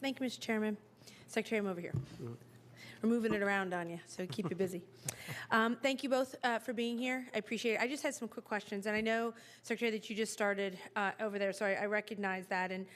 Thank you, Mr. Chairman. Secretary, I'm over here. We're moving it around on you, so keep you busy. Thank you both for being here. I appreciate it. I just had some quick questions, and I know, Secretary, that you just started over there, so I recognize that and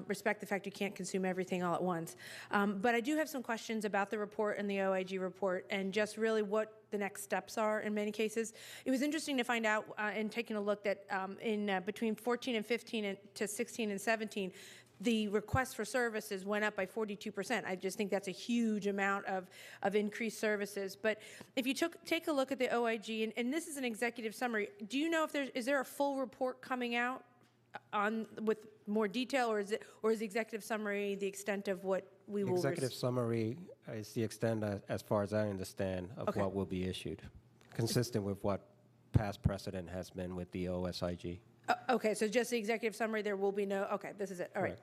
respect the fact you can't consume everything all at once. But I do have some questions about the report and the OIG report and just really what the next steps are in many cases. It was interesting to find out in taking a look that in between 14 and 15 and to 16 and 17, the requests for services went up by 42%. I just think that's a huge amount of increased services. But if you take a look at the OIG, and this is an executive summary, do you know if is there a full report coming out on with more detail, or is the executive summary the extent of what we will? Executive summary is the extent, as far as I understand, of what will be issued, consistent with what past precedent has been with the OSIG. Okay, so just the executive summary, there will be no, okay, this is it, all right.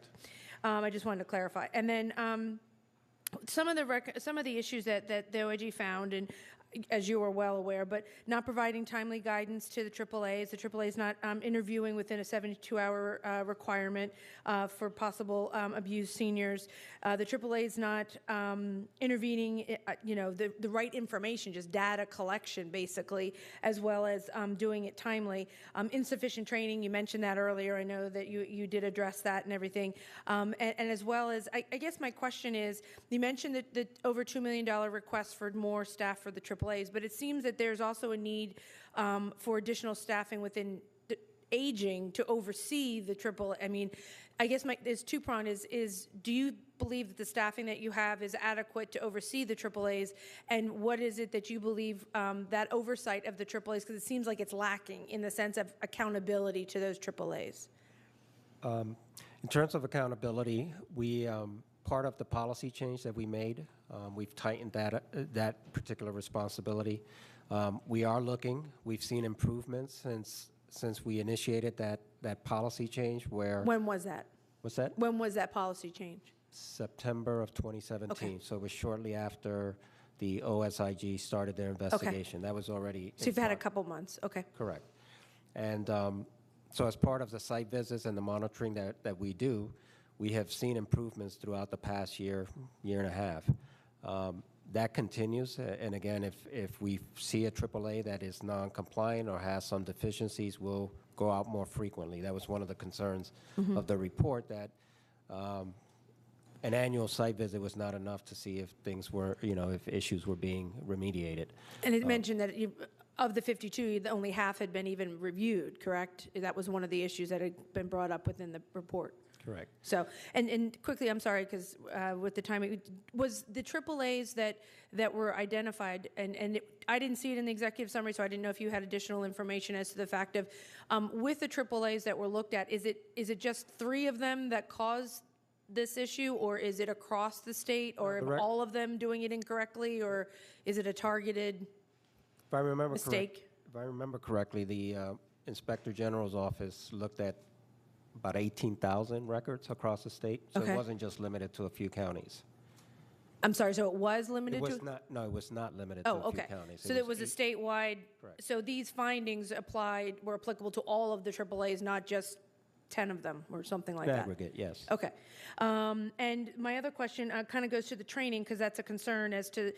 I just wanted to clarify. And then some of the issues that the OIG found, and as you are well aware, but not providing timely guidance to the AAAs. The AAAs not interviewing within a 72-hour requirement for possible abused seniors. The AAAs not intervening, the right information, just data collection, basically, as well as doing it timely. Insufficient training, you mentioned that earlier. I know that you did address that and everything. And as well as, I guess my question is, you mentioned that the over $2 million request for more staff for the AAAs, but it seems that there's also a need for additional staffing within aging to oversee the triple. I mean, I guess there's two-pronged is do you believe that the staffing that you have is adequate to oversee the AAAs, and what is it that you believe that oversight of the AAAs, because it seems like it's lacking in the sense of accountability to those AAAs? In terms of accountability, we part of the policy change that we made, we've tightened that particular responsibility. We are looking. We've seen improvements since we initiated that policy change. When was that? What's that? When was that policy change? September of 2017. Okay. So it was shortly after the OSIG started their investigation. Okay. That was already. So you've had a couple months. Okay. Correct. And so as part of the site visits and the monitoring that we do, we have seen improvements throughout the past year and a half. That continues, and again, if we see a AAA that is non-compliant or has some deficiencies, we'll go out more frequently. That was one of the concerns of the report, that an annual site visit was not enough to see if things were, if issues were being remediated. And it mentioned that of the 52, only half had been even reviewed, correct? That was one of the issues that had been brought up within the report. Correct. So, and quickly, I'm sorry, because with the time, was the AAAs that were identified, and I didn't see it in the executive summary, so I didn't know if you had additional information as to the fact of, with the AAAs that were looked at, is it just 3 of them that caused this issue, or is it across the state, or all of them doing it incorrectly, or is it a targeted mistake? If I remember correctly, the Inspector General's office looked at about 18,000 records across the state, so it wasn't just limited to a few counties. I'm sorry, so it was limited to? No, it was not limited to a few counties. So it was a statewide, correct. So these findings were applicable to all of the AAAs, not just 10 of them or something like that? Aggregate, yes. Okay. And my other question kind of goes to the training, because that's a concern as to,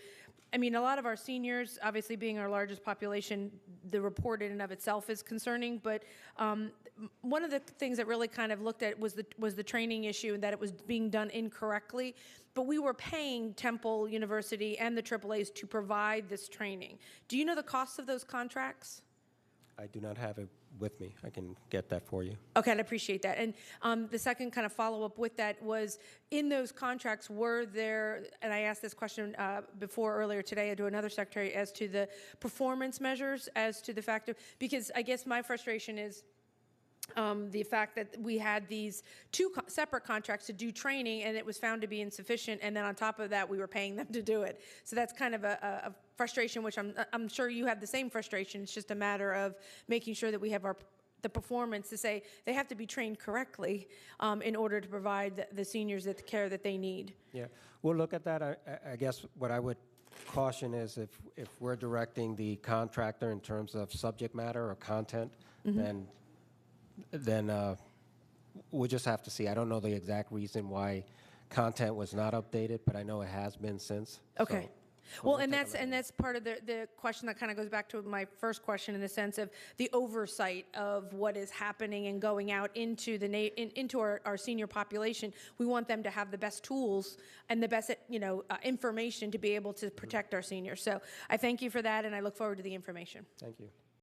I mean, a lot of our seniors, obviously being our largest population, the report in and of itself is concerning, but one of the things that really kind of looked at was the training issue, and that it was being done incorrectly. But we were paying Temple University and the AAAs to provide this training. Do you know the cost of those contracts? I do not have it with me. I can get that for you. Okay, I'd appreciate that. And the second kind of follow-up with that was, in those contracts, were there, and I asked this question before earlier today to another secretary, as to the performance measures, as to the fact of, because I guess my frustration is the fact that we had these 2 separate contracts to do training, and it was found to be insufficient, and then on top of that, we were paying them to do it. So that's kind of a frustration, which I'm sure you have the same frustration. It's just a matter of making sure that we have the performance to say they have to be trained correctly in order to provide the seniors the care that they need. Yeah, we'll look at that. I guess what I would caution is if we're directing the contractor in terms of subject matter or content, then we'll just have to see. I don't know the exact reason why content was not updated, but I know it has been since. Okay. So Well, we'll and take a look. that's part of the question that kind of goes back to my first question in the sense of the oversight of what is happening and going out into into our senior population. We want them to have the best tools and the best, information to be able to protect our seniors. So I thank you for that, and I look forward to the information. Thank you.